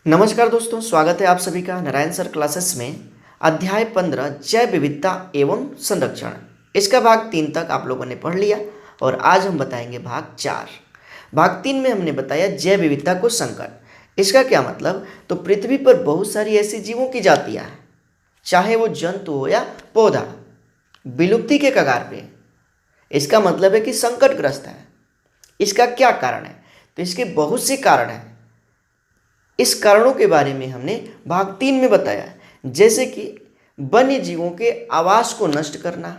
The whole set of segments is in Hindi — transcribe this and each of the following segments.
नमस्कार दोस्तों, स्वागत है आप सभी का नारायण सर क्लासेस में। अध्याय 15 जैव विविधता एवं संरक्षण, इसका भाग 3 तक आप लोगों ने पढ़ लिया और आज हम बताएंगे भाग 4। भाग 3 में हमने बताया जैव विविधता को संकट। इसका क्या मतलब, तो पृथ्वी पर बहुत सारी ऐसी जीवों की जातियाँ हैं, चाहे वो जंतु हो या पौधा, विलुप्ति के कगार पे। इसका मतलब है कि संकटग्रस्त है। इसका क्या कारण है, तो इसके बहुत से कारण हैं। इस कारणों के बारे में हमने भाग 3 में बताया, जैसे कि वन्य जीवों के आवास को नष्ट करना।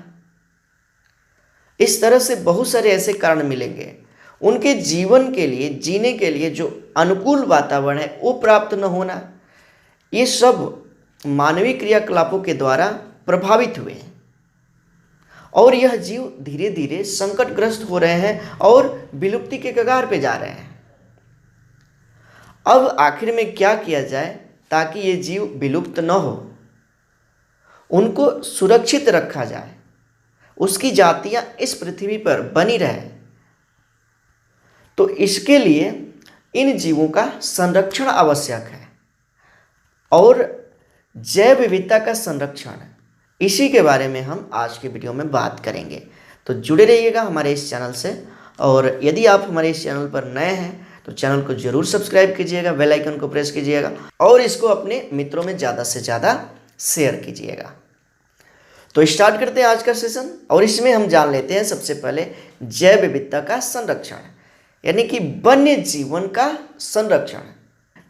इस तरह से बहुत सारे ऐसे कारण मिलेंगे। उनके जीवन के लिए, जीने के लिए जो अनुकूल वातावरण है वो प्राप्त न होना, ये सब मानवीय क्रियाकलापों के द्वारा प्रभावित हुए हैं और यह जीव धीरे धीरे संकटग्रस्त हो रहे हैं और विलुप्ति के कगार पे जा रहे हैं। अब आखिर में क्या किया जाए ताकि ये जीव विलुप्त न हो, उनको सुरक्षित रखा जाए, उसकी जातियां इस पृथ्वी पर बनी रहे, तो इसके लिए इन जीवों का संरक्षण आवश्यक है। और जैव विविधता का संरक्षण, इसी के बारे में हम आज के वीडियो में बात करेंगे। तो जुड़े रहिएगा हमारे इस चैनल से, और यदि आप हमारे इस चैनल पर नए हैं तो चैनल को जरूर सब्सक्राइब कीजिएगा, बेल आइकन को प्रेस कीजिएगा और इसको अपने मित्रों में ज़्यादा से ज़्यादा शेयर कीजिएगा। तो स्टार्ट करते हैं आज का सेशन, और इसमें हम जान लेते हैं सबसे पहले जैव विविधता का संरक्षण, यानी कि वन्य जीवन का संरक्षण।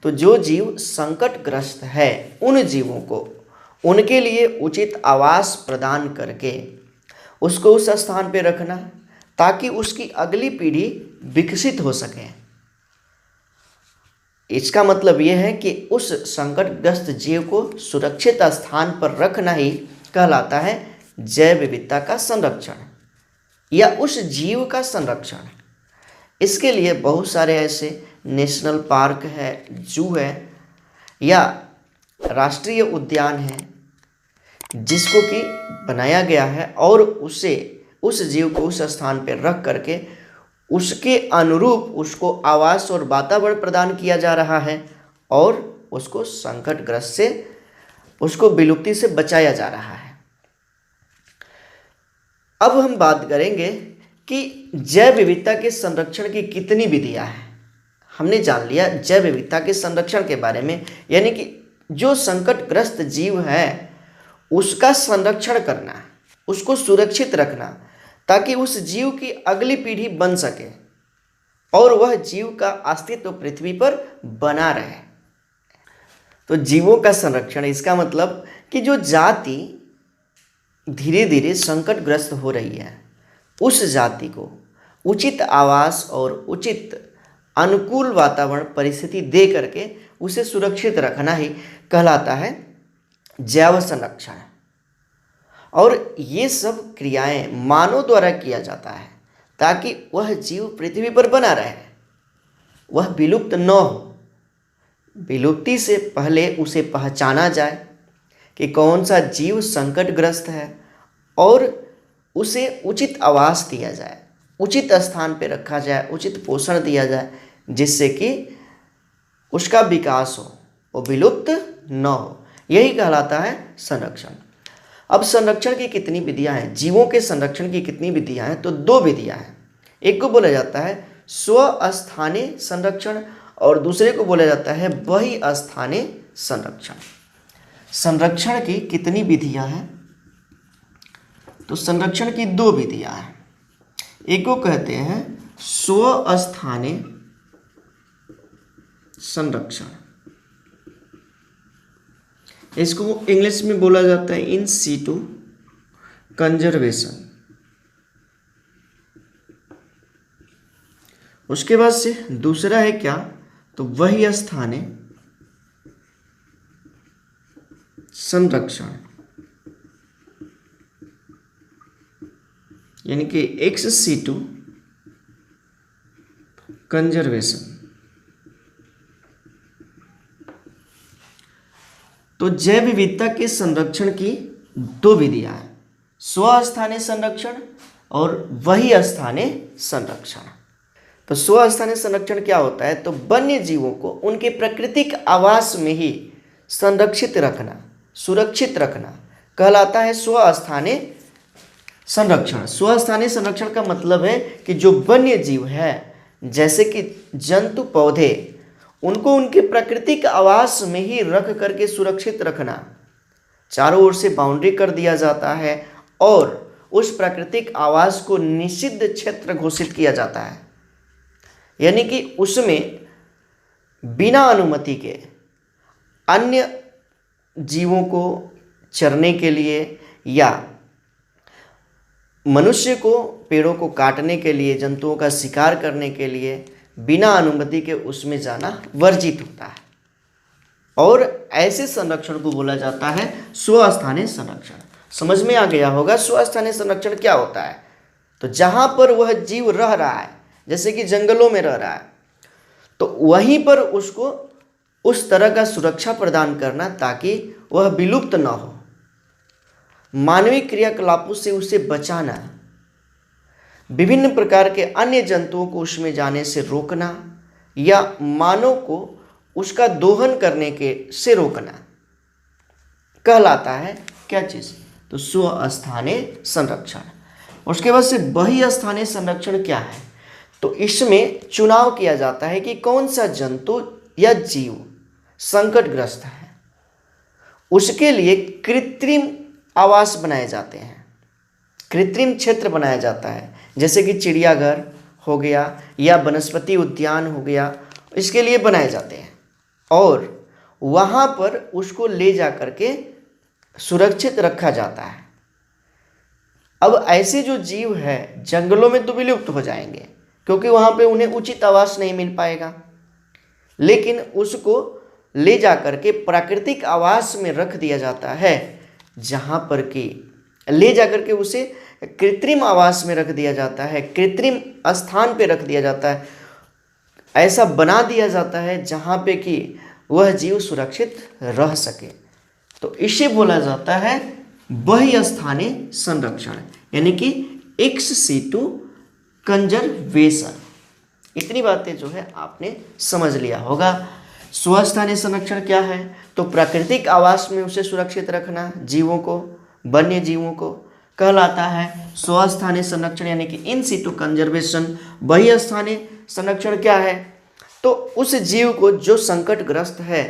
तो जो जीव संकटग्रस्त है, उन जीवों को उनके लिए उचित आवास प्रदान करके उसको उस स्थान पर रखना ताकि उसकी अगली पीढ़ी विकसित हो सके। इसका मतलब यह है कि उस संकटग्रस्त जीव को सुरक्षित स्थान पर रखना ही कहलाता है जैव विविधता का संरक्षण या उस जीव का संरक्षण। इसके लिए बहुत सारे ऐसे नेशनल पार्क है, जू है या राष्ट्रीय उद्यान है जिसको कि बनाया गया है और उस जीव को उस स्थान पर रख करके उसके अनुरूप उसको आवास और वातावरण प्रदान किया जा रहा है और उसको संकटग्रस्त से, उसको विलुप्ति से बचाया जा रहा है। अब हम बात करेंगे कि जैव विविधता के संरक्षण की कितनी विधियां हैं। हमने जान लिया जैव विविधता के संरक्षण के बारे में, यानी कि जो संकटग्रस्त जीव है उसका संरक्षण करना, उसको सुरक्षित रखना ताकि उस जीव की अगली पीढ़ी बन सके और वह जीव का अस्तित्व पृथ्वी पर बना रहे। तो जीवों का संरक्षण, इसका मतलब कि जो जाति धीरे धीरे संकटग्रस्त हो रही है, उस जाति को उचित आवास और उचित अनुकूल वातावरण परिस्थिति दे करके उसे सुरक्षित रखना ही कहलाता है जैव संरक्षण। और ये सब क्रियाएं मानव द्वारा किया जाता है ताकि वह जीव पृथ्वी पर बना रहे, वह विलुप्त न हो। विलुप्ति से पहले उसे पहचाना जाए कि कौन सा जीव संकटग्रस्त है और उसे उचित आवास दिया जाए, उचित स्थान पर रखा जाए, उचित पोषण दिया जाए, जिससे कि उसका विकास हो, वो विलुप्त न हो। यही कहलाता है संरक्षण। अब संरक्षण की कितनी विधियां हैं, जीवों के संरक्षण की कितनी विधियां हैं, तो 2 विधियां हैं। एक को बोला जाता है स्वस्थानीय संरक्षण और दूसरे को बोला जाता है बहिस्थानीय संरक्षण। संरक्षण की कितनी विधियां हैं, तो संरक्षण की 2 विधियां हैं। एक को कहते हैं स्वस्थानीय संरक्षण, इसको इंग्लिश में बोला जाता है इन सीटू कंजर्वेशन। उसके बाद से दूसरा है क्या, तो वही स्थानीय संरक्षण, यानी कि एक्स सीटू कंजर्वेशन। तो जैव विविधता के संरक्षण की 2 विधियां हैं, स्वस्थानीय संरक्षण और वही स्थानीय संरक्षण। तो स्वस्थानीय संरक्षण क्या होता है? तो वन्य जीवों को उनके प्राकृतिक आवास में ही संरक्षित रखना, सुरक्षित रखना कहलाता है स्वस्थानीय संरक्षण। स्वस्थानीय संरक्षण का मतलब है कि जो वन्य जीव है, जैसे कि जंतु पौधे, उनको उनके प्राकृतिक आवास में ही रख करके सुरक्षित रखना, चारों ओर से बाउंड्री कर दिया जाता है और उस प्राकृतिक आवास को निषिद्ध क्षेत्र घोषित किया जाता है। यानी कि उसमें बिना अनुमति के अन्य जीवों को चरने के लिए या मनुष्य को पेड़ों को काटने के लिए, जंतुओं का शिकार करने के लिए बिना अनुमति के उसमें जाना वर्जित होता है। और ऐसे संरक्षण को बोला जाता है स्वस्थानीय संरक्षण। समझ में आ गया होगा स्वस्थानीय संरक्षण क्या होता है? तो जहाँ पर वह जीव रह रहा है, जैसे कि जंगलों में रह रहा है, तो वहीं पर उसको उस तरह का सुरक्षा प्रदान करना ताकि वह विलुप्त न हो, मानवीय क्रियाकलापों से उसे बचाना, विभिन्न प्रकार के अन्य जंतुओं को उसमें जाने से रोकना या मानव को उसका दोहन करने के से रोकना कहलाता है क्या चीज़? तो स्वस्थानीय संरक्षण। उसके बाद से बहिस्थानीय संरक्षण क्या है? तो इसमें चुनाव किया जाता है कि कौन सा जंतु या जीव संकटग्रस्त है, उसके लिए कृत्रिम आवास बनाए जाते हैं, कृत्रिम क्षेत्र बनाया जाता है, जैसे कि चिड़ियाघर हो गया या वनस्पति उद्यान हो गया, इसके लिए बनाए जाते हैं और वहाँ पर उसको ले जा करके सुरक्षित रखा जाता है। अब ऐसे जो जीव है जंगलों में तो विलुप्त हो जाएंगे क्योंकि वहाँ पे उन्हें उचित आवास नहीं मिल पाएगा, लेकिन उसको ले जा करके प्राकृतिक आवास में रख दिया जाता है, जहाँ पर कि ले जा करके उसे कृत्रिम आवास में रख दिया जाता है, कृत्रिम स्थान पे रख दिया जाता है, ऐसा बना दिया जाता है जहाँ पे कि वह जीव सुरक्षित रह सके। तो इसे बोला जाता है बहिस्थानीय संरक्षण, यानी कि एक्स सीटू कंजर्वेशन। इतनी बातें जो है आपने समझ लिया होगा। स्वस्थानीय संरक्षण क्या है? तो प्राकृतिक आवास में उसे सुरक्षित रखना, जीवों को, वन्य जीवों को कहलाता है स्वस्थानीय संरक्षण, यानी कि इन सीटू कंजर्वेशन। बहिस्थानीय संरक्षण क्या है? तो उस जीव को जो संकटग्रस्त है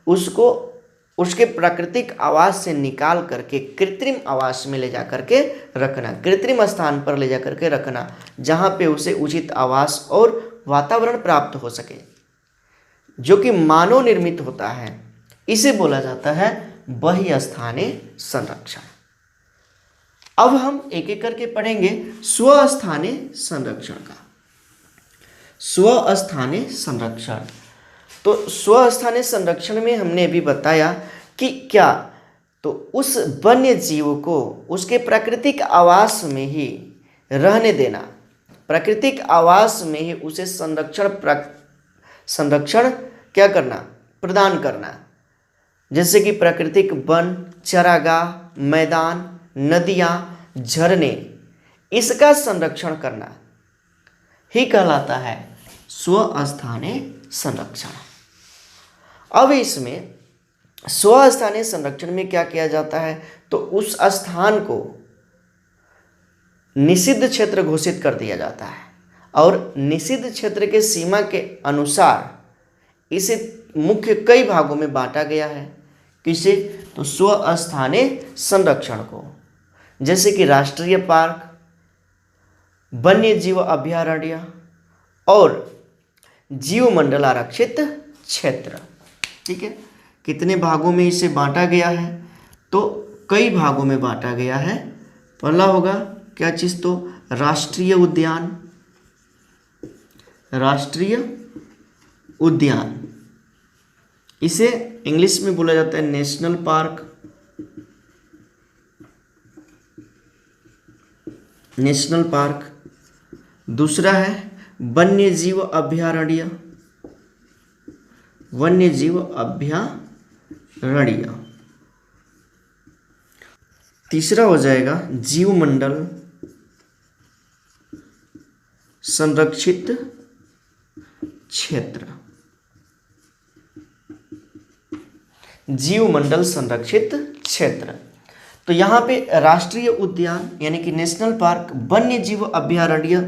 उसको उसके प्राकृतिक आवास से निकाल करके कृत्रिम आवास में ले जा करके रखना, कृत्रिम स्थान पर ले जा करके रखना, जहाँ पे उसे उचित आवास और वातावरण प्राप्त हो सके, जो कि मानव निर्मित होता है। इसे बोला जाता है बहिस्थानीय संरक्षण। अब हम एक एक करके पढ़ेंगे स्वस्थानीय संरक्षण का। स्वस्थानीय संरक्षण, तो स्वस्थानीय संरक्षण में हमने अभी बताया कि क्या, तो उस वन्य जीव को उसके प्राकृतिक आवास में ही रहने देना, प्राकृतिक आवास में ही उसे संरक्षण क्या करना, प्रदान करना, जैसे कि प्राकृतिक वन, चरागाह, मैदान, नदियाँ, झरने, इसका संरक्षण करना ही कहलाता है स्वस्थानीय संरक्षण। अब इसमें स्वस्थानीय संरक्षण में क्या किया जाता है? तो उस स्थान को निषिद्ध क्षेत्र घोषित कर दिया जाता है और निषिद्ध क्षेत्र के सीमा के अनुसार इसे मुख्य कई भागों में बांटा गया है। किसे? तो स्वस्थानीय संरक्षण को, जैसे कि राष्ट्रीय पार्क, वन्य जीव अभयारण्य और जीवमंडल आरक्षित क्षेत्र। ठीक है, कितने भागों में इसे बांटा गया है? तो कई भागों में बांटा गया है। पहला होगा क्या चीज़? तो राष्ट्रीय उद्यान, राष्ट्रीय उद्यान, इसे इंग्लिश में बोला जाता है नेशनल पार्क, नेशनल पार्क। दूसरा है वन्य जीव अभयारण्य, वन्य जीव अभयारण्य। तीसरा हो जाएगा जीवमंडल संरक्षित क्षेत्र, जीवमंडल संरक्षित क्षेत्र। तो यहाँ पे राष्ट्रीय उद्यान यानी कि नेशनल पार्क, वन्य जीव अभयारण्य,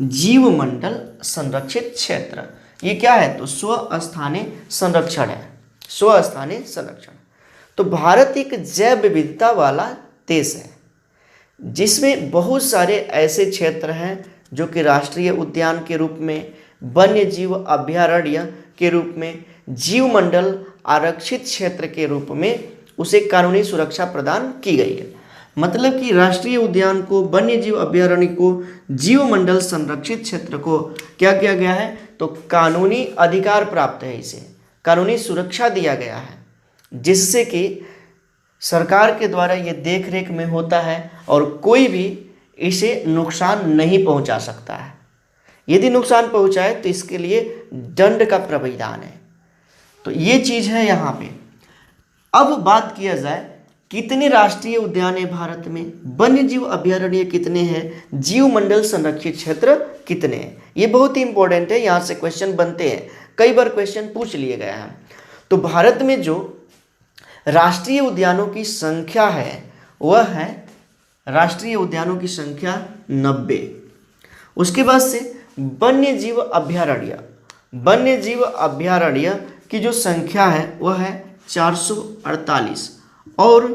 जीवमंडल संरक्षित क्षेत्र, ये क्या है? तो स्वस्थानीय संरक्षण है, स्वस्थानीय संरक्षण। तो भारत एक जैव विविधता वाला देश है जिसमें बहुत सारे ऐसे क्षेत्र हैं जो कि राष्ट्रीय उद्यान के रूप में, वन्य जीव अभयारण्य के रूप में, जीवमंडल आरक्षित क्षेत्र के रूप में उसे कानूनी सुरक्षा प्रदान की गई है। मतलब कि राष्ट्रीय उद्यान को, वन्य जीव अभयारण्य को, जीवमंडल संरक्षित क्षेत्र को क्या किया गया है? तो कानूनी अधिकार प्राप्त है, इसे कानूनी सुरक्षा दिया गया है, जिससे कि सरकार के द्वारा ये देख रेख में होता है और कोई भी इसे नुकसान नहीं पहुंचा सकता है। यदि नुकसान पहुंचाए तो इसके लिए दंड का प्रावधान है। तो ये चीज़ है यहाँ पे। अब बात किया जाए कितने राष्ट्रीय उद्यान है भारत में, वन्य जीव अभयारण्य कितने हैं, जीवमंडल संरक्षित क्षेत्र कितने हैं, ये बहुत ही इंपॉर्टेंट है। यहाँ से क्वेश्चन बनते हैं, कई बार क्वेश्चन पूछ लिए गए हैं। तो भारत में जो राष्ट्रीय उद्यानों की संख्या है वह है, राष्ट्रीय उद्यानों की संख्या 90। उसके बाद से वन्य जीव अभयारण्य, वन्य जीव अभयारण्य की जो संख्या है वह है 448 और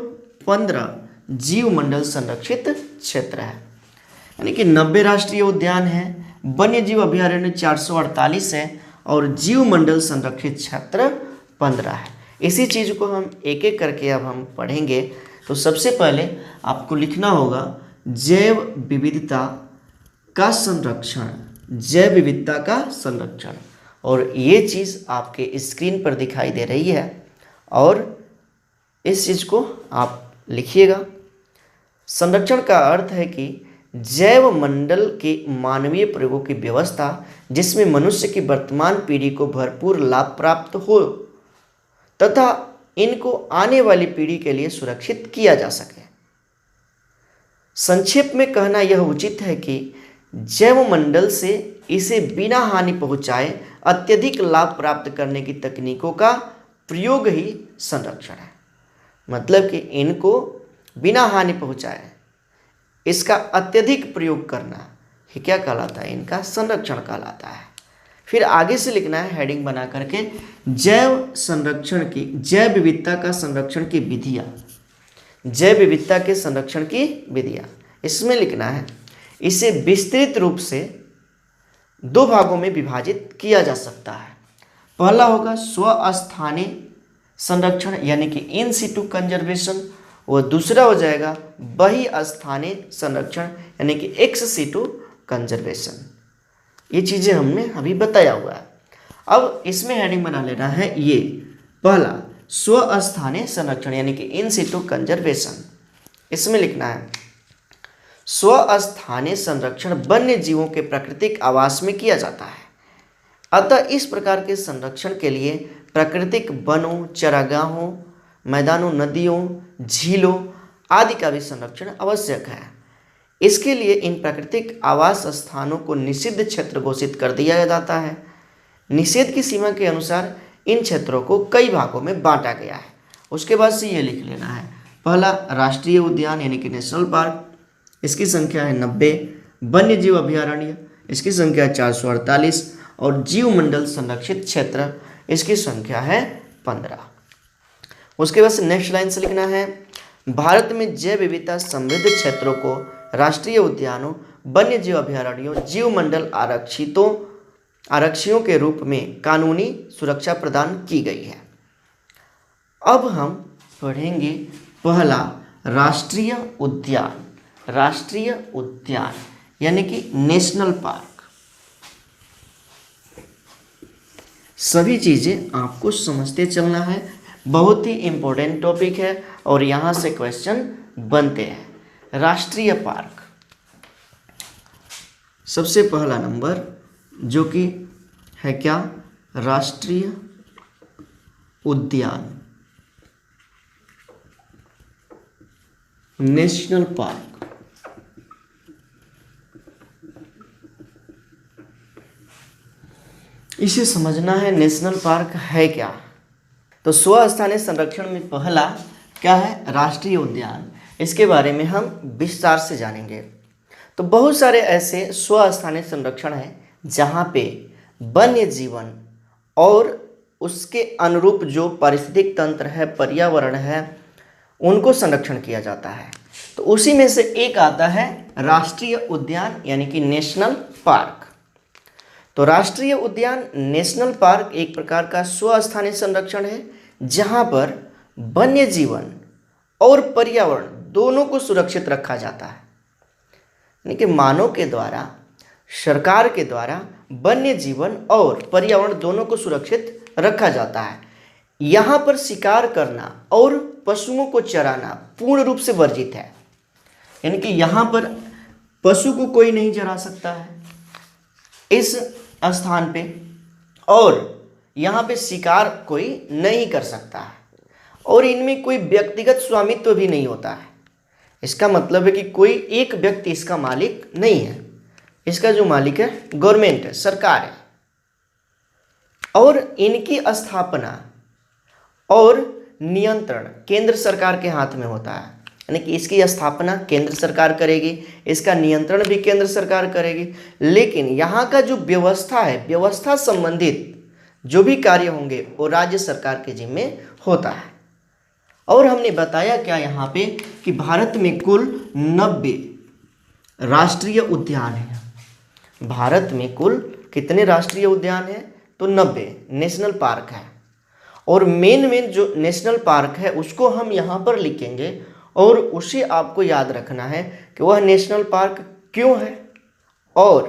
15 जीवमंडल संरक्षित क्षेत्र है। यानी कि 90 राष्ट्रीय उद्यान है, वन्य जीव अभयारण्य 448 है और जीवमंडल संरक्षित क्षेत्र 15 है। इसी चीज़ को हम एक एक करके अब हम पढ़ेंगे। तो सबसे पहले आपको लिखना होगा जैव विविधता का संरक्षण, जैव विविधता का संरक्षण, और ये चीज़ आपके स्क्रीन पर दिखाई दे रही है और इस चीज़ को आप लिखिएगा। संरक्षण का अर्थ है कि जैव मंडल के मानवीय प्रयोगों की व्यवस्था जिसमें मनुष्य की वर्तमान पीढ़ी को भरपूर लाभ प्राप्त हो तथा इनको आने वाली पीढ़ी के लिए सुरक्षित किया जा सके। संक्षेप में कहना यह उचित है कि जैव मंडल से इसे बिना हानि पहुंचाए अत्यधिक लाभ प्राप्त करने की तकनीकों का प्रयोग ही संरक्षण है। मतलब कि इनको बिना हानि पहुंचाए इसका अत्यधिक प्रयोग करना ये क्या कहलाता है? इनका संरक्षण कहलाता है। फिर आगे से लिखना है हेडिंग बना करके जैव संरक्षण की, जैव विविधता का संरक्षण की विधियाँ, जैव विविधता के संरक्षण की विधियाँ। इसमें लिखना है इसे विस्तृत रूप से 2 भागों में विभाजित किया जा सकता है। पहला होगा स्वस्थानीय संरक्षण यानी कि इन सिटू कंजर्वेशन, और दूसरा हो जाएगा बहिस्थानीय संरक्षण यानी कि एक्स सिटू कंजर्वेशन। ये चीज़ें हमने अभी बताया हुआ है। अब इसमें हेडिंग बना लेना है ये पहला स्वस्थानीय संरक्षण यानी कि इन सिटू कंजर्वेशन। इसमें लिखना है स्वस्थानीय संरक्षण वन्य जीवों के प्राकृतिक आवास में किया जाता है। अतः इस प्रकार के संरक्षण के लिए प्राकृतिक वनों, चरागाहों, मैदानों, नदियों, झीलों आदि का भी संरक्षण आवश्यक है। इसके लिए इन प्राकृतिक आवास स्थानों को निषिद्ध क्षेत्र घोषित कर दिया जाता है। निषेध की सीमा के अनुसार इन क्षेत्रों को कई भागों में बांटा गया है। उसके बाद से ये लिख लेना है पहला राष्ट्रीय उद्यान यानी कि नेशनल पार्क, इसकी संख्या है 90, वन्य जीव अभयारण्य इसकी संख्या है 448 और जीवमंडल संरक्षित क्षेत्र इसकी संख्या है 15। उसके बाद से नेक्स्ट लाइन से लिखना है भारत में जैव विविधता समृद्ध क्षेत्रों को राष्ट्रीय उद्यानों, वन्य जीव अभयारण्यों, जीवमंडल आरक्षियों के रूप में कानूनी सुरक्षा प्रदान की गई है। अब हम पढ़ेंगे पहला राष्ट्रीय उद्यान, राष्ट्रीय उद्यान यानी कि नेशनल पार्क। सभी चीज़ें आपको समझते चलना है, बहुत ही इम्पोर्टेंट टॉपिक है और यहाँ से क्वेश्चन बनते हैं। राष्ट्रीय पार्क, सबसे पहला नंबर जो कि है क्या? राष्ट्रीय उद्यान, नेशनल पार्क। इसे समझना है नेशनल पार्क है क्या। तो स्व स्थानीय संरक्षण में पहला क्या है, राष्ट्रीय उद्यान। इसके बारे में हम विस्तार से जानेंगे। तो बहुत सारे ऐसे स्व स्थानीय संरक्षण हैं जहाँ पे वन्य जीवन और उसके अनुरूप जो पारिस्थितिक तंत्र है, पर्यावरण है, उनको संरक्षण किया जाता है। तो उसी में से एक आता है राष्ट्रीय उद्यान यानी कि नेशनल पार्क। तो राष्ट्रीय उद्यान नेशनल पार्क एक प्रकार का स्व स्थानीय संरक्षण है जहाँ पर वन्य जीवन और पर्यावरण दोनों को सुरक्षित रखा जाता है। यानी कि मानव के द्वारा, सरकार के द्वारा वन्य जीवन और पर्यावरण दोनों को सुरक्षित रखा जाता है। यहाँ पर शिकार करना और पशुओं को चराना पूर्ण रूप से वर्जित है। यानी कि यहाँ पर पशु को कोई नहीं चरा सकता है इस स्थान पे, और यहाँ पे शिकार कोई नहीं कर सकता है, और इनमें कोई व्यक्तिगत स्वामित्व भी नहीं होता है। इसका मतलब है कि कोई एक व्यक्ति इसका मालिक नहीं है। इसका जो मालिक है गवर्नमेंट है, सरकार है, और इनकी स्थापना और नियंत्रण केंद्र सरकार के हाथ में होता है। यानी कि इसकी स्थापना केंद्र सरकार करेगी, इसका नियंत्रण भी केंद्र सरकार करेगी, लेकिन यहाँ का जो व्यवस्था है, व्यवस्था संबंधित जो भी कार्य होंगे वो राज्य सरकार के जिम्मे होता है। और हमने बताया क्या यहाँ पे कि भारत में कुल 90 राष्ट्रीय उद्यान हैं। भारत में कुल कितने राष्ट्रीय उद्यान हैं? तो 90 नेशनल पार्क है। और मेन जो नेशनल पार्क है उसको हम यहाँ पर लिखेंगे, और उसे आपको याद रखना है कि वह नेशनल पार्क क्यों है और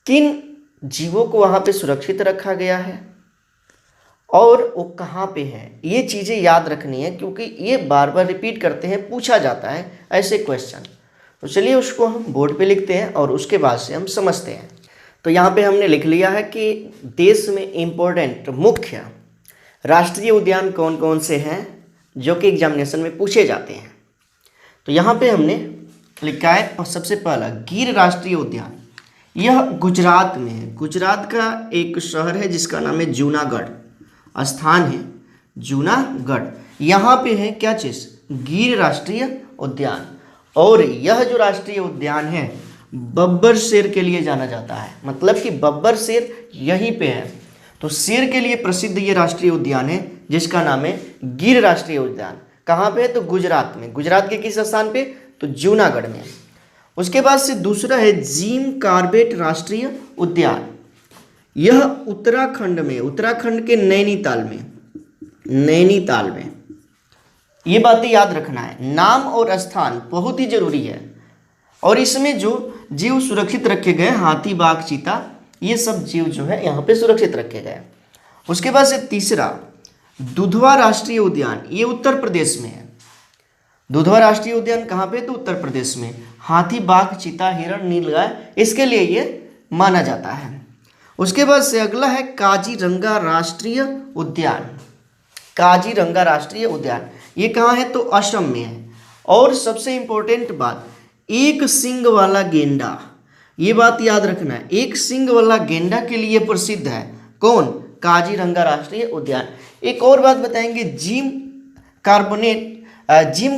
किन जीवों को वहाँ पे सुरक्षित रखा गया है और वो कहाँ पे है। ये चीज़ें याद रखनी है क्योंकि ये बार बार रिपीट करते हैं, पूछा जाता है ऐसे क्वेश्चन। तो चलिए उसको हम बोर्ड पे लिखते हैं और उसके बाद से हम समझते हैं। तो यहाँ पे हमने लिख लिया है कि देश में इम्पोर्टेंट मुख्य राष्ट्रीय उद्यान कौन कौन से हैं जो कि एग्जामिनेशन में पूछे जाते हैं। तो यहाँ पे हमने लिखा है सबसे पहला गिर राष्ट्रीय उद्यान। यह गुजरात में है। गुजरात का एक शहर है जिसका नाम है जूनागढ़, स्थान है जूनागढ़। यहाँ पे है क्या चीज़, गिर राष्ट्रीय उद्यान। और यह जो राष्ट्रीय उद्यान है बब्बर शेर के लिए जाना जाता है, मतलब कि बब्बर शेर यहीं पे है। तो शेर के लिए प्रसिद्ध ये राष्ट्रीय उद्यान है जिसका नाम है गिर राष्ट्रीय उद्यान। कहाँ पे है? तो गुजरात में। गुजरात के किस स्थान पे? तो जूनागढ़ में। उसके बाद से दूसरा है जिम कॉर्बेट राष्ट्रीय उद्यान। यह उत्तराखंड में, उत्तराखंड के नैनीताल में। ये बातें याद रखना है, नाम और स्थान बहुत ही जरूरी है। और इसमें जो जीव सुरक्षित रखे गए, हाथी, बाघ, चीता, ये सब जीव जो है यहाँ पे सुरक्षित रखे गए। उसके बाद से तीसरा दुधवा राष्ट्रीय उद्यान, ये उत्तर प्रदेश में है। दुधवा राष्ट्रीय उद्यान कहाँ पे? तो उत्तर प्रदेश में। हाथी, बाघ, चीता, हिरण, नीलगाय, इसके लिए ये माना जाता है। उसके बाद से अगला है काजीरंगा राष्ट्रीय उद्यान। काजीरंगा राष्ट्रीय उद्यान ये कहाँ है? तो असम में है। और सबसे इंपॉर्टेंट बात, एक सींग वाला गेंडा, ये बात याद रखना है, एक सींग वाला गेंडा के लिए प्रसिद्ध है। कौन? काजीरंगा राष्ट्रीय उद्यान। एक और बात बताएंगे जिम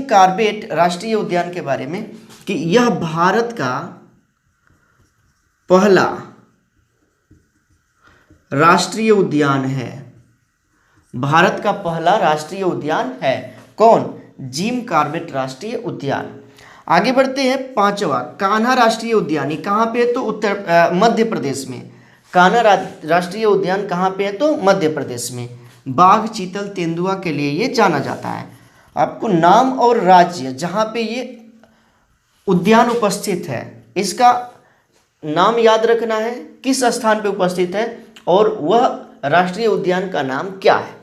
कॉर्बेट राष्ट्रीय उद्यान के बारे में कि यह भारत का पहला राष्ट्रीय उद्यान है। भारत का पहला राष्ट्रीय उद्यान है। कौन? जिम कॉर्बेट राष्ट्रीय उद्यान। आगे बढ़ते हैं, पांचवा कान्हा राष्ट्रीय उद्यान। ये कहाँ पे है? तो मध्य प्रदेश में। कान्हा राष्ट्रीय उद्यान कहाँ पे है? तो मध्य प्रदेश में। बाघ, चीतल, तेंदुआ के लिए ये जाना जाता है। आपको नाम और राज्य जहाँ पे ये उद्यान उपस्थित है इसका नाम याद रखना है, किस स्थान पे उपस्थित है और वह राष्ट्रीय उद्यान का नाम क्या है।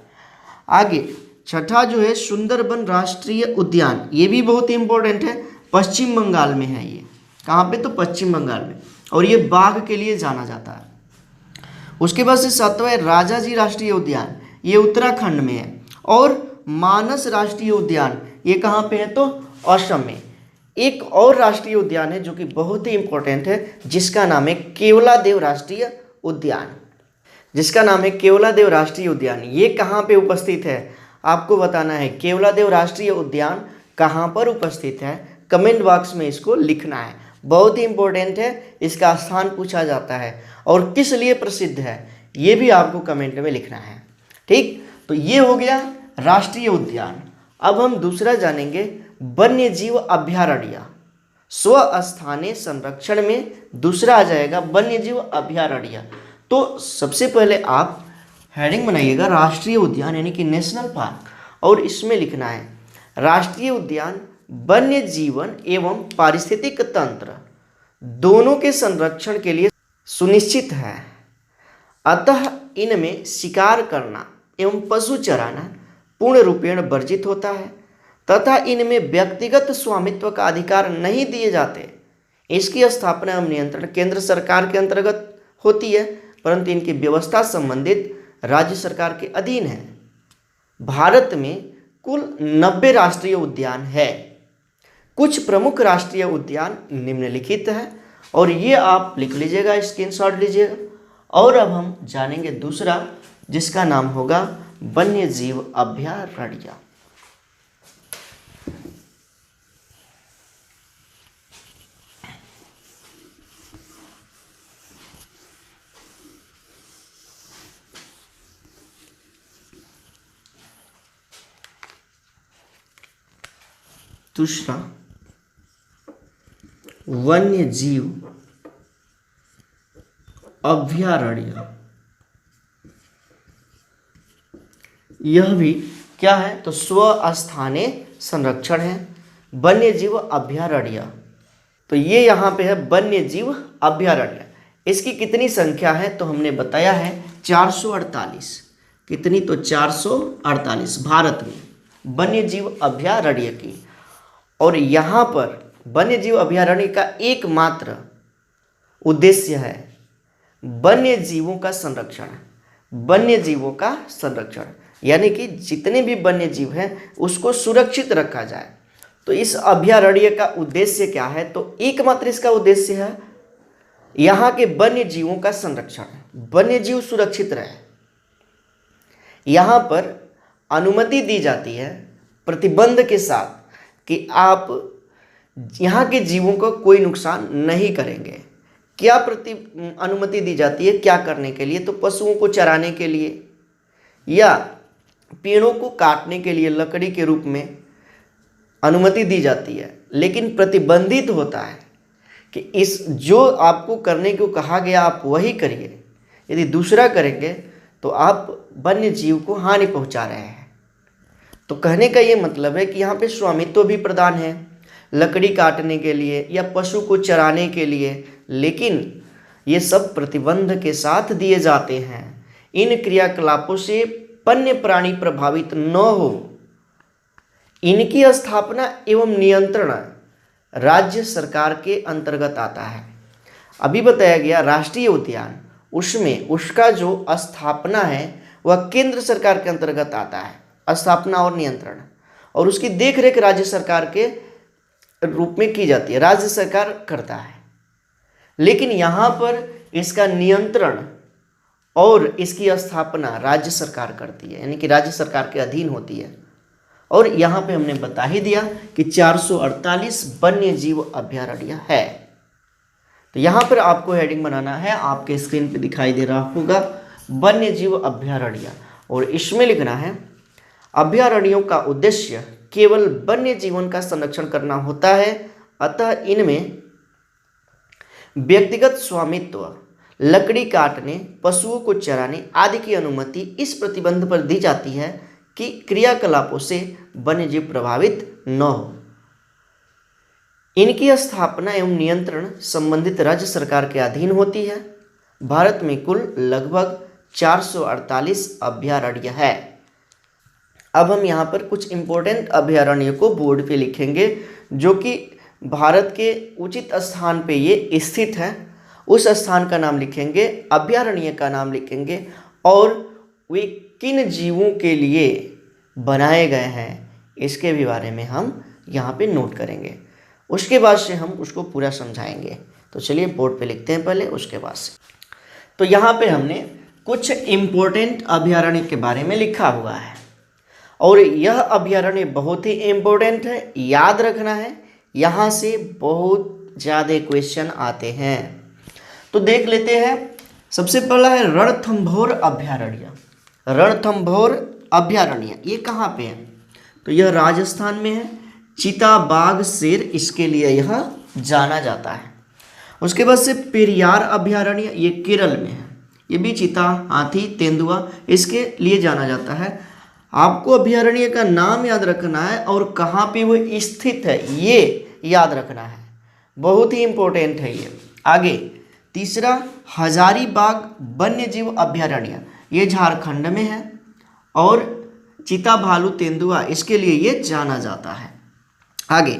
आगे छठा जो है सुंदरबन राष्ट्रीय उद्यान, ये भी बहुत इंपॉर्टेंट है, पश्चिम बंगाल में है। ये कहाँ पे? तो पश्चिम बंगाल में। और ये बाघ के लिए जाना जाता है। उसके बाद से सातवां राजाजी राष्ट्रीय उद्यान, ये उत्तराखंड में है। और मानस राष्ट्रीय उद्यान ये कहाँ पे है? तो असम में। एक और राष्ट्रीय उद्यान है जो कि बहुत ही इंपॉर्टेंट है जिसका नाम है केवलादेव राष्ट्रीय उद्यान। जिसका नाम है केवलादेव राष्ट्रीय उद्यान। ये कहाँ पे उपस्थित है आपको बताना है। केवलादेव राष्ट्रीय उद्यान कहाँ पर उपस्थित है, कमेंट बॉक्स में इसको लिखना है। बहुत ही इंपॉर्टेंट है, इसका स्थान पूछा जाता है और किस लिए प्रसिद्ध है ये भी आपको कमेंट में लिखना है। ठीक, तो ये हो गया राष्ट्रीय उद्यान। अब हम दूसरा जानेंगे वन्य जीव अभयारण्य। स्वस्थानीय संरक्षण में दूसरा आ जाएगा वन्य जीव अभयारण्य। तो सबसे पहले आप हेडिंग बनाइएगा राष्ट्रीय उद्यान यानी कि नेशनल पार्क, और इसमें लिखना है राष्ट्रीय उद्यान वन्य जीवन एवं पारिस्थितिक तंत्र दोनों के संरक्षण के लिए सुनिश्चित है, अतः इनमें शिकार करना एवं पशु चराना पूर्ण रूपेण वर्जित होता है तथा इनमें व्यक्तिगत स्वामित्व का अधिकार नहीं दिए जाते। इसकी स्थापना एवं नियंत्रण केंद्र सरकार के अंतर्गत होती है, परंतु इनकी व्यवस्था संबंधित राज्य सरकार के अधीन है। भारत में कुल 90 राष्ट्रीय उद्यान है। कुछ प्रमुख राष्ट्रीय उद्यान निम्नलिखित है और ये आप लिख लीजिएगा, स्क्रीनशॉट लीजिएगा। और अब हम जानेंगे दूसरा, जिसका नाम होगा वन्य जीव अभयारण्य। दूसरा वन्य जीव अभयारण्य, यह भी क्या है तो स्वस्थानीय संरक्षण है वन्य जीव अभयारण्य। तो ये यहाँ पे है वन्य जीव अभयारण्य। इसकी कितनी संख्या है तो हमने बताया है 448। कितनी तो 448 भारत में वन्य जीव अभयारण्य की। और यहाँ पर वन्य जीव अभयारण्य का एकमात्र उद्देश्य है वन्य जीवों का संरक्षण। वन्य जीवों का संरक्षण यानी कि जितने भी वन्य जीव हैं उसको सुरक्षित रखा जाए। तो इस अभयारण्य का उद्देश्य क्या है तो एकमात्र इसका उद्देश्य है यहाँ के वन्य जीवों का संरक्षण, वन्य जीव सुरक्षित रहे। यहाँ पर अनुमति दी जाती है प्रतिबंध के साथ कि आप यहाँ के जीवों को कोई नुकसान नहीं करेंगे। क्या अनुमति दी जाती है क्या करने के लिए तो पशुओं को चराने के लिए या पेड़ों को काटने के लिए लकड़ी के रूप में अनुमति दी जाती है, लेकिन प्रतिबंधित होता है कि इस जो आपको करने को कहा गया आप वही करिए। यदि दूसरा करेंगे तो आप वन्य जीव को हानि पहुंचा रहे हैं। तो कहने का ये मतलब है कि यहाँ पे स्वामित्व भी प्रदान है लकड़ी काटने के लिए या पशु को चराने के लिए, लेकिन ये सब प्रतिबंध के साथ दिए जाते हैं। इन क्रियाकलापों से वन्य प्राणी प्रभावित न हो, इनकी स्थापना एवं नियंत्रण राज्य सरकार के अंतर्गत आता है। अभी बताया गया राष्ट्रीय उद्यान, उसमें उसका जो स्थापना है वह केंद्र सरकार के अंतर्गत आता है, स्थापना और नियंत्रण, और उसकी देखरेख राज्य सरकार के रूप में की जाती है, राज्य सरकार करता है। लेकिन यहाँ पर इसका नियंत्रण और इसकी स्थापना राज्य सरकार करती है, यानी कि राज्य सरकार के अधीन होती है। और यहाँ पे हमने बता ही दिया कि 448 वन्य जीव अभयारण्य है। तो यहाँ पर आपको हेडिंग बनाना है, आपके स्क्रीन पे दिखाई दे रहा होगा वन्य जीव अभयारण्य, और इसमें लिखना है अभयारण्यों का उद्देश्य केवल वन्य जीवन का संरक्षण करना होता है, अतः इनमें व्यक्तिगत स्वामित्व, लकड़ी काटने, पशुओं को चराने आदि की अनुमति इस प्रतिबंध पर दी जाती है कि क्रियाकलापों से वन्यजीव प्रभावित न हो। इनकी स्थापना एवं नियंत्रण संबंधित राज्य सरकार के अधीन होती है। भारत में कुल लगभग 448 अभयारण्य है। अब हम यहाँ पर कुछ इम्पोर्टेंट अभयारण्य को बोर्ड पे लिखेंगे जो कि भारत के उचित स्थान पे ये स्थित है। उस स्थान का नाम लिखेंगे, अभयारण्य का नाम लिखेंगे और वे किन जीवों के लिए बनाए गए हैं इसके भी बारे में हम यहाँ पे नोट करेंगे। उसके बाद से हम उसको पूरा समझाएंगे। तो चलिए बोर्ड पे लिखते हैं पहले, उसके बाद से। तो यहाँ पे हमने कुछ इम्पोर्टेंट अभयारण्य के बारे में लिखा हुआ है और यह अभयारण्य बहुत ही इम्पोर्टेंट है, याद रखना है। यहाँ से बहुत ज़्यादा क्वेश्चन आते हैं। तो देख लेते हैं। सबसे पहला है रणथंभौर अभयारण्य। रणथंभौर अभयारण्य ये कहाँ पे है? तो यह राजस्थान में है। चीता, बाघ, शेर इसके लिए यह जाना जाता है। उसके बाद से पेरियार अभयारण्य ये केरल में है। ये भी चीता, हाथी, तेंदुआ इसके लिए जाना जाता है। आपको अभयारण्य का नाम याद रखना है और कहाँ पे वो स्थित है ये याद रखना है, बहुत ही इम्पोर्टेंट है ये। आगे तीसरा हजारीबाग वन्यजीव अभयारण्य, ये झारखंड में है और चीता, भालू, तेंदुआ इसके लिए ये जाना जाता है। आगे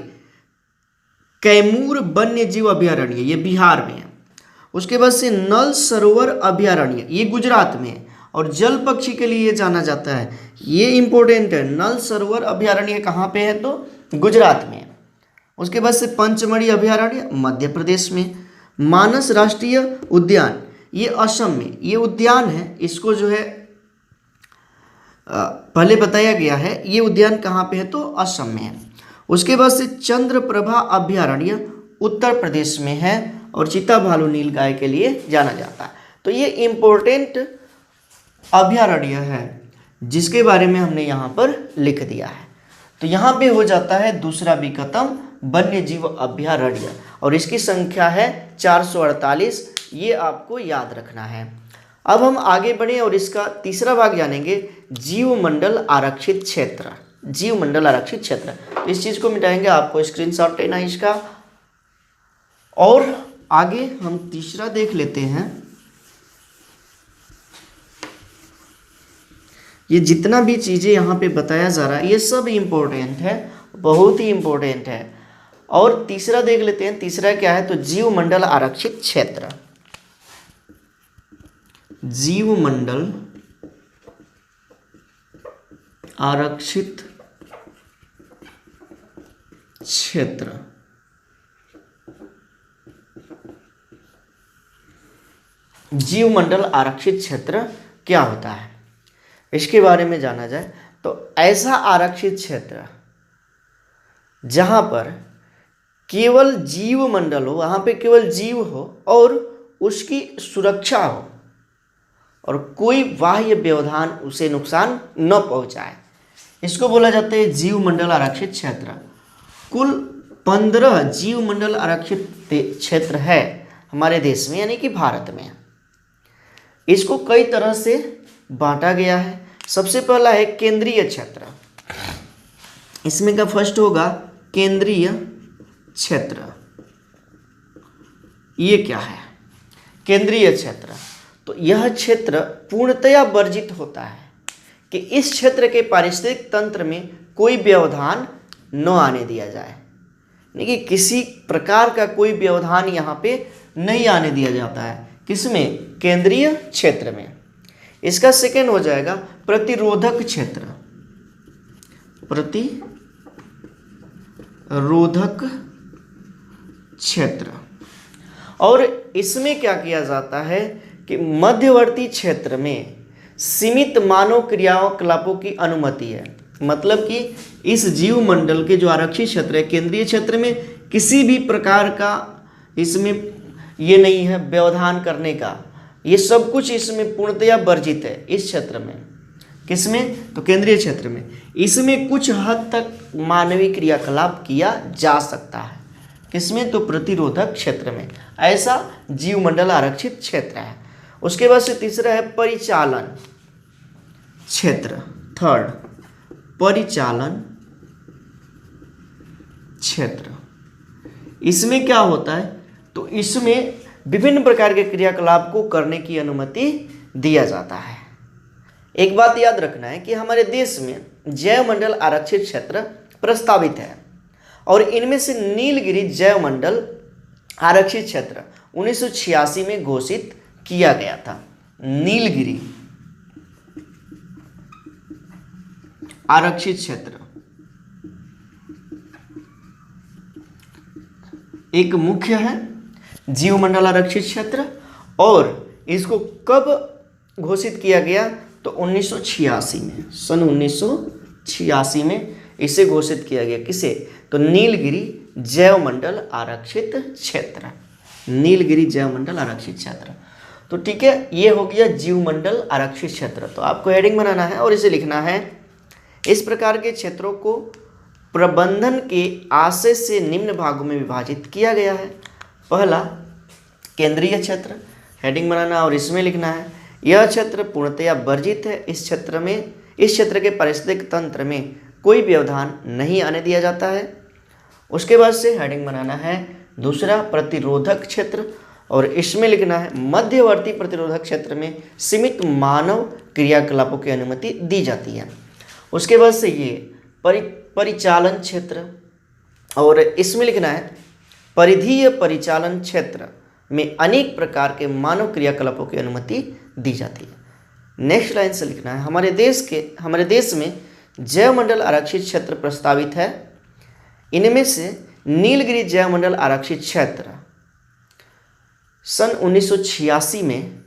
कैमूर वन्यजीव अभयारण्य ये बिहार में है। उसके बाद से नल सरोवर अभयारण्य ये गुजरात में है और जल पक्षी के लिए जाना जाता है। ये इंपॉर्टेंट है। नल सरोवर अभयारण्य कहाँ पे है? तो गुजरात में है। उसके बाद से पंचमढ़ी अभयारण्य मध्य प्रदेश में। मानस राष्ट्रीय उद्यान ये असम में ये उद्यान है। इसको जो है पहले बताया गया है। ये उद्यान कहाँ पे है? तो असम में है। उसके बाद से चंद्रप्रभा अभयारण्य उत्तर प्रदेश में है और चीता, भालू, नीलगाय के लिए जाना जाता है। तो ये इम्पोर्टेंट अभयारण्य है जिसके बारे में हमने यहाँ पर लिख दिया है। तो यहाँ पे हो जाता है दूसरा विकटतम वन्यजीव अभयारण्य और इसकी संख्या है 448। ये आपको याद रखना है। अब हम आगे बढ़े और इसका तीसरा भाग जानेंगे, जीवमंडल आरक्षित क्षेत्र। जीवमंडल आरक्षित क्षेत्र, तो इस चीज़ को मिटाएंगे, आपको स्क्रीनशॉट लेना है इसका। और आगे हम तीसरा देख लेते हैं। ये जितना भी चीज़ें यहाँ पे बताया जा रहा है ये सब इम्पोर्टेंट है, बहुत ही इम्पोर्टेंट है। और तीसरा देख लेते हैं। तीसरा क्या है? तो जीवमंडल आरक्षित क्षेत्र। जीवमंडल आरक्षित क्षेत्र। जीवमंडल आरक्षित क्षेत्र क्या होता है इसके बारे में जाना जाए तो ऐसा आरक्षित क्षेत्र जहाँ पर केवल जीवमंडल हो, वहाँ पे केवल जीव हो और उसकी सुरक्षा हो और कोई बाह्य व्यवधान उसे नुकसान न पहुँचाए, इसको बोला जाता है जीवमंडल आरक्षित क्षेत्र। कुल 15 जीवमंडल आरक्षित क्षेत्र है हमारे देश में, यानी कि भारत में। इसको कई तरह से बांटा गया है। सबसे पहला है केंद्रीय क्षेत्र। इसमें का फर्स्ट होगा केंद्रीय क्षेत्र। ये क्या है? केंद्रीय क्षेत्र, तो यह क्षेत्र पूर्णतया वर्जित होता है कि इस क्षेत्र के पारिस्थितिक तंत्र में कोई व्यवधान न आने दिया जाए, यानी कि किसी प्रकार का कोई व्यवधान यहाँ पे नहीं आने दिया जाता है। किसमें? केंद्रीय क्षेत्र में। इसका सेकेंड हो जाएगा प्रतिरोधक क्षेत्र। प्रतिरोधक क्षेत्र, और इसमें क्या किया जाता है कि मध्यवर्ती क्षेत्र में सीमित मानव क्रियाकलापों की अनुमति है। मतलब कि इस जीवमंडल के जो आरक्षित क्षेत्र है केंद्रीय क्षेत्र में किसी भी प्रकार का इसमें ये नहीं है व्यवधान करने का, ये सब कुछ इसमें पूर्णतया वर्जित है इस क्षेत्र में। किसमें? तो केंद्रीय क्षेत्र में। इसमें कुछ हद तक मानवीय क्रियाकलाप किया जा सकता है। किसमें? तो प्रतिरोधक क्षेत्र में। ऐसा जीवमंडल आरक्षित क्षेत्र है। उसके बाद से तीसरा है परिचालन क्षेत्र। थर्ड, परिचालन क्षेत्र। इसमें क्या होता है? तो इसमें विभिन्न प्रकार के क्रियाकलाप को करने की अनुमति दिया जाता है। एक बात याद रखना है कि हमारे देश में जैवमंडल आरक्षित क्षेत्र प्रस्तावित है और इनमें से नीलगिरी जैवमंडल आरक्षित क्षेत्र 1986 में घोषित किया गया था। नीलगिरी आरक्षित क्षेत्र एक मुख्य है जीवमंडल आरक्षित क्षेत्र, और इसको कब घोषित किया गया? तो 1986 में, सन 1986 में इसे घोषित किया गया। किसे? तो नीलगिरी जैवमंडल आरक्षित क्षेत्र, नीलगिरी जैवमंडल आरक्षित क्षेत्र। तो ठीक है, ये हो गया जीवमंडल आरक्षित क्षेत्र। तो आपको हेडिंग बनाना है और इसे लिखना है, इस प्रकार के क्षेत्रों को प्रबंधन के आशय से निम्न भागों में विभाजित किया गया है। पहला, केंद्रीय क्षेत्र, हेडिंग बनाना और इसमें लिखना है, यह क्षेत्र पूर्णतया वर्जित है। इस क्षेत्र के पारिस्थितिक तंत्र में कोई व्यवधान नहीं आने दिया जाता है। उसके बाद से हेडिंग बनाना है दूसरा, प्रतिरोधक क्षेत्र, और इसमें लिखना है मध्यवर्ती प्रतिरोधक क्षेत्र में सीमित मानव क्रियाकलापों की अनुमति दी जाती है। उसके बाद से ये परिचालन क्षेत्र, और इसमें लिखना है परिधीय परिचालन क्षेत्र में अनेक प्रकार के मानव क्रियाकलापों की अनुमति दी जाती है। नेक्स्ट लाइन से लिखना है, हमारे देश में जैवमंडल आरक्षित क्षेत्र प्रस्तावित है। इनमें से नीलगिरी जैवमंडल आरक्षित क्षेत्र सन 1986 में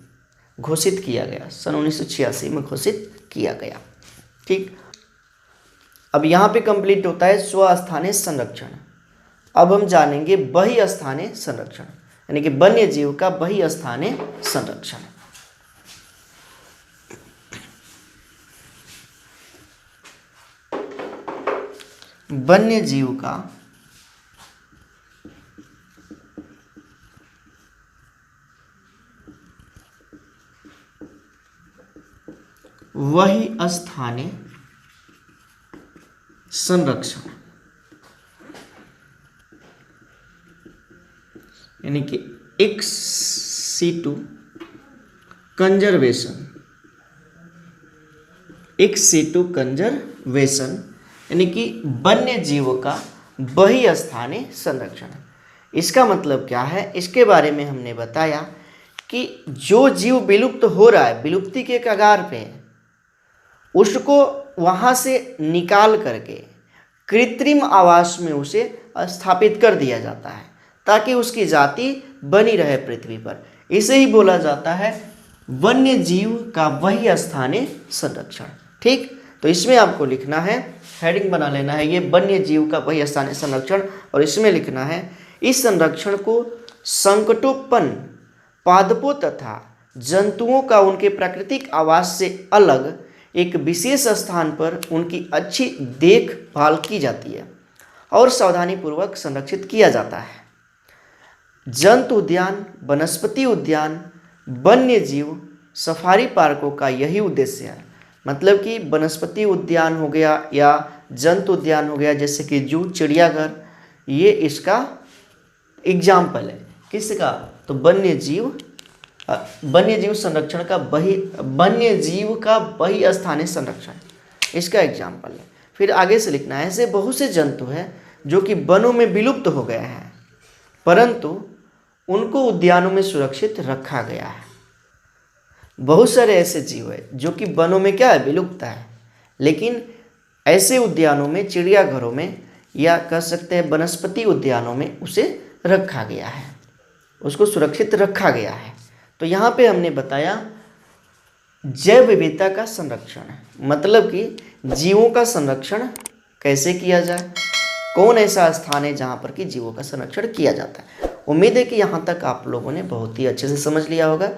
घोषित किया गया, सन 1986 में घोषित किया गया। ठीक, अब यहाँ पे कंप्लीट होता है स्वस्थानीय संरक्षण। अब हम जानेंगे बहिस्थानीय संरक्षण, यानी कि वन्य जीव का बहिस्थानीय संरक्षण। वन्य जीव का बहिस्थानीय संरक्षण, यानी कि एक्स सीटू कंजर्वेशन, यानी कि वन्य जीवों का बहिस्थानीय संरक्षण। इसका मतलब क्या है? इसके बारे में हमने बताया कि जो जीव विलुप्त हो रहा है, विलुप्ति के कगार पे, उसको वहाँ से निकाल करके कृत्रिम आवास में उसे स्थापित कर दिया जाता है ताकि उसकी जाति बनी रहे पृथ्वी पर। इसे ही बोला जाता है वन्य जीव का बहिस्थानीय संरक्षण। ठीक, तो इसमें आपको लिखना है, हेडिंग बना लेना है, ये वन्य जीव का बहिस्थानीय संरक्षण, और इसमें लिखना है इस संरक्षण को संकटोत्पन्न पादपों तथा जंतुओं का उनके प्राकृतिक आवास से अलग एक विशेष स्थान पर उनकी अच्छी देखभाल की जाती है और सावधानीपूर्वक संरक्षित किया जाता है। जंतु उद्यान, वनस्पति उद्यान, वन्य जीव सफारी पार्कों का यही उद्देश्य है। मतलब कि वनस्पति उद्यान हो गया या जंतु उद्यान हो गया, जैसे कि जू, चिड़ियाघर, ये इसका एग्जाम्पल है। किसका? तो वन्य जीव संरक्षण का वन्य जीव का बहिस्थानीय संरक्षण, इसका एग्जाम्पल है। फिर आगे से लिखना है, ऐसे बहुत से जंतु हैं जो कि वनों में विलुप्त हो गए हैं परंतु उनको उद्यानों में सुरक्षित रखा गया है। बहुत सारे ऐसे जीव हैं जो कि वनों में क्या है, विलुप्त है, लेकिन ऐसे उद्यानों में, चिड़ियाघरों में, या कह सकते हैं वनस्पति उद्यानों में उसे रखा गया है, उसको सुरक्षित रखा गया है। तो यहाँ पे हमने बताया जैव विविधता का संरक्षण, मतलब कि जीवों का संरक्षण कैसे किया जाए, कौन ऐसा स्थान है जहाँ पर कि जीवों का संरक्षण किया जाता है। उम्मीद है कि यहाँ तक आप लोगों ने बहुत ही अच्छे से समझ लिया होगा।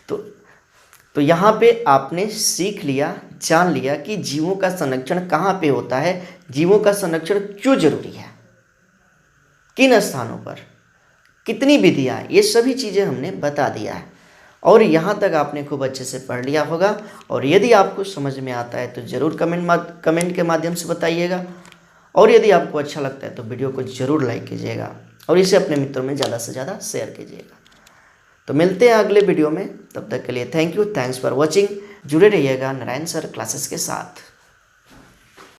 तो यहाँ पे आपने सीख लिया, जान लिया कि जीवों का संरक्षण कहाँ पे होता है, जीवों का संरक्षण क्यों जरूरी है, किन स्थानों पर, कितनी विधियाँ, ये सभी चीज़ें हमने बता दिया है। और यहाँ तक आपने खूब अच्छे से पढ़ लिया होगा। और यदि आपको समझ में आता है तो ज़रूर कमेंट के माध्यम से बताइएगा। और यदि आपको अच्छा लगता है तो वीडियो को ज़रूर लाइक कीजिएगा और इसे अपने मित्रों में ज़्यादा से ज़्यादा शेयर कीजिएगा। तो मिलते हैं अगले वीडियो में, तब तक के लिए थैंक्स फॉर वॉचिंग। जुड़े रहिएगा नारायण सर क्लासेस के साथ।